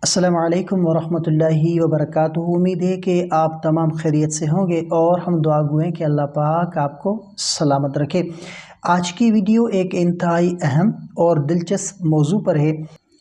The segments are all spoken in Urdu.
السلام علیکم ورحمۃ اللہ وبرکاتہ۔ امید ہے کہ آپ تمام خیریت سے ہوں گے اور ہم دعا گوئیں کہ اللہ پاک آپ کو سلامت رکھے۔ آج کی ویڈیو ایک انتہائی اہم اور دلچسپ موضوع پر ہے۔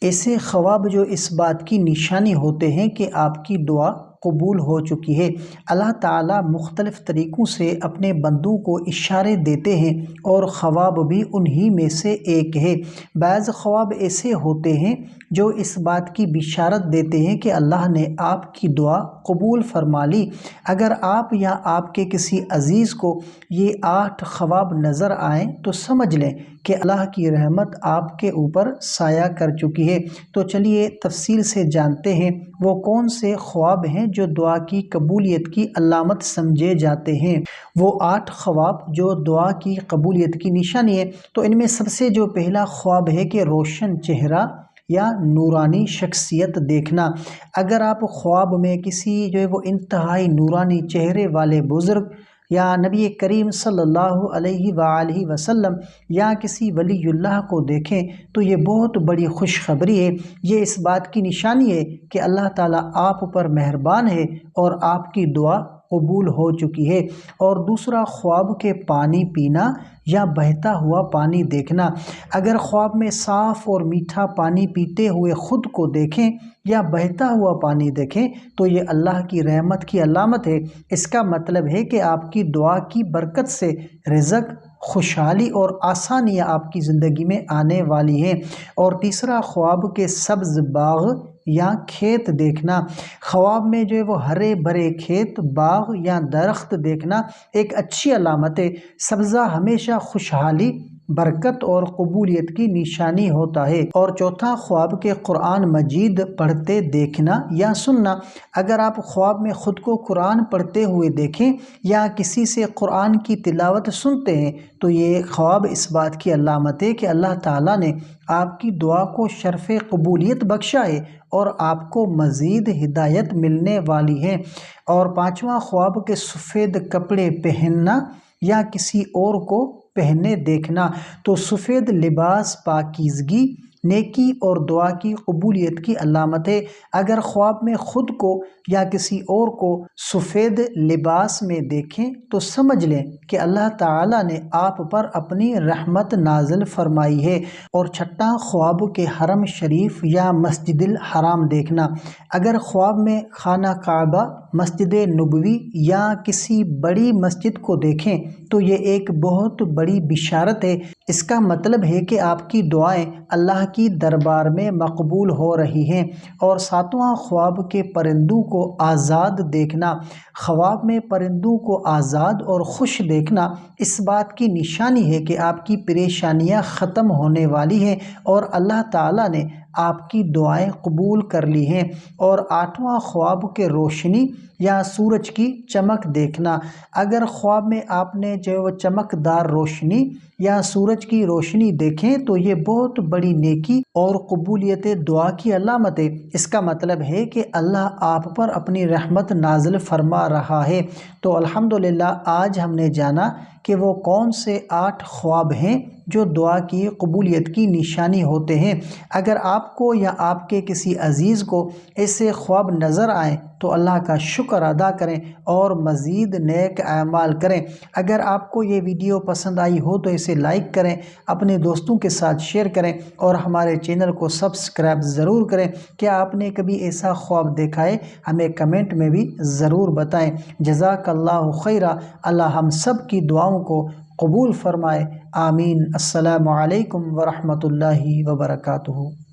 ایسے خواب جو اس بات کی نشانی ہوتے ہیں کہ آپ کی دعا قبول ہو چکی ہے۔ اللہ تعالیٰ مختلف طریقوں سے اپنے بندوں کو اشارے دیتے ہیں اور خواب بھی انہی میں سے ایک ہے۔ بعض خواب ایسے ہوتے ہیں جو اس بات کی بشارت دیتے ہیں کہ اللہ نے آپ کی دعا قبول فرما لی۔ اگر آپ یا آپ کے کسی عزیز کو یہ 8 خواب نظر آئیں تو سمجھ لیں کہ اللہ کی رحمت آپ کے اوپر سایہ کر چکی ہے۔ تو چلیے تفصیل سے جانتے ہیں وہ کون سے خواب ہیں جو دعا کی قبولیت کی علامت سمجھے جاتے ہیں۔ وہ 8 خواب جو دعا کی قبولیت کی نشانی ہے۔ تو ان میں سب سے جو پہلا خواب ہے کہ روشن چہرہ یا نورانی شخصیت دیکھنا۔ اگر آپ خواب میں کسی جو ہے وہ انتہائی نورانی چہرے والے بزرگ یا نبی کریم صلی اللہ علیہ وآلہ وسلم یا کسی ولی اللہ کو دیکھیں تو یہ بہت بڑی خوشخبری ہے۔ یہ اس بات کی نشانی ہے کہ اللہ تعالیٰ آپ پر مہربان ہے اور آپ کی دعا قبول ہو چکی ہے۔ اور دوسرا خواب کے پانی پینا یا بہتا ہوا پانی دیکھنا۔ اگر خواب میں صاف اور میٹھا پانی پیتے ہوئے خود کو دیکھیں یا بہتا ہوا پانی دیکھیں تو یہ اللہ کی رحمت کی علامت ہے۔ اس کا مطلب ہے کہ آپ کی دعا کی برکت سے رزق، خوشحالی اور آسانیاں آپ کی زندگی میں آنے والی ہیں۔ اور تیسرا خواب کے سبز باغ یا کھیت دیکھنا۔ خواب میں جو ہے وہ ہرے بھرے کھیت، باغ یا درخت دیکھنا ایک اچھی علامت ہے۔ سبزہ ہمیشہ خوشحالی، برکت اور قبولیت کی نشانی ہوتا ہے۔ اور چوتھا خواب کے قرآن مجید پڑھتے دیکھنا یا سننا۔ اگر آپ خواب میں خود کو قرآن پڑھتے ہوئے دیکھیں یا کسی سے قرآن کی تلاوت سنتے ہیں تو یہ خواب اس بات کی علامت ہے کہ اللہ تعالیٰ نے آپ کی دعا کو شرف قبولیت بخشا ہے اور آپ کو مزید ہدایت ملنے والی ہے۔ اور پانچواں خواب کے سفید کپڑے پہننا یا کسی اور کو پہنے دیکھنا۔ تو سفید لباس پاکیزگی، نیکی اور دعا کی قبولیت کی علامت ہے۔ اگر خواب میں خود کو یا کسی اور کو سفید لباس میں دیکھیں تو سمجھ لیں کہ اللہ تعالیٰ نے آپ پر اپنی رحمت نازل فرمائی ہے۔ اور چھٹا خواب کے حرم شریف یا مسجد الحرام دیکھنا۔ اگر خواب میں خانہ کعبہ، مسجد نبوی یا کسی بڑی مسجد کو دیکھیں تو یہ ایک بہت بڑی بشارت ہے۔ اس کا مطلب ہے کہ آپ کی دعائیں اللہ کی دربار میں مقبول ہو رہی ہیں۔ اور ساتواں خواب کے پرندوں کو آزاد دیکھنا۔ خواب میں پرندوں کو آزاد اور خوش دیکھنا اس بات کی نشانی ہے کہ آپ کی پریشانیاں ختم ہونے والی ہیں اور اللہ تعالیٰ نے آپ کی دعائیں قبول کر لی ہیں۔ اور آٹھواں خواب کے روشنی یا سورج کی چمک دیکھنا۔ اگر خواب میں آپ نے جو وہ چمکدار روشنی یا سورج کی روشنی دیکھیں تو یہ بہت بڑی نیکی اور قبولیت دعا کی علامت ہے۔ اس کا مطلب ہے کہ اللہ آپ پر اپنی رحمت نازل فرما رہا ہے۔ تو الحمدللہ آج ہم نے جانا کہ وہ کون سے 8 خواب ہیں جو دعا کی قبولیت کی نشانی ہوتے ہیں۔ اگر آپ کو یا آپ کے کسی عزیز کو ایسے خواب نظر آئیں تو اللہ کا شکر ادا کریں اور مزید نیک اعمال کریں۔ اگر آپ کو یہ ویڈیو پسند آئی ہو تو اسے لائک کریں، اپنے دوستوں کے ساتھ شیئر کریں اور ہمارے چینل کو سبسکرائب ضرور کریں۔ کیا آپ نے کبھی ایسا خواب دیکھا ہے؟ ہمیں کمنٹ میں بھی ضرور بتائیں۔ جزاک اللہ خیرہ۔ اللہ ہم سب کی دعاؤں کو قبول فرمائے، آمین۔ السلام علیکم ورحمۃ اللہ وبرکاتہ۔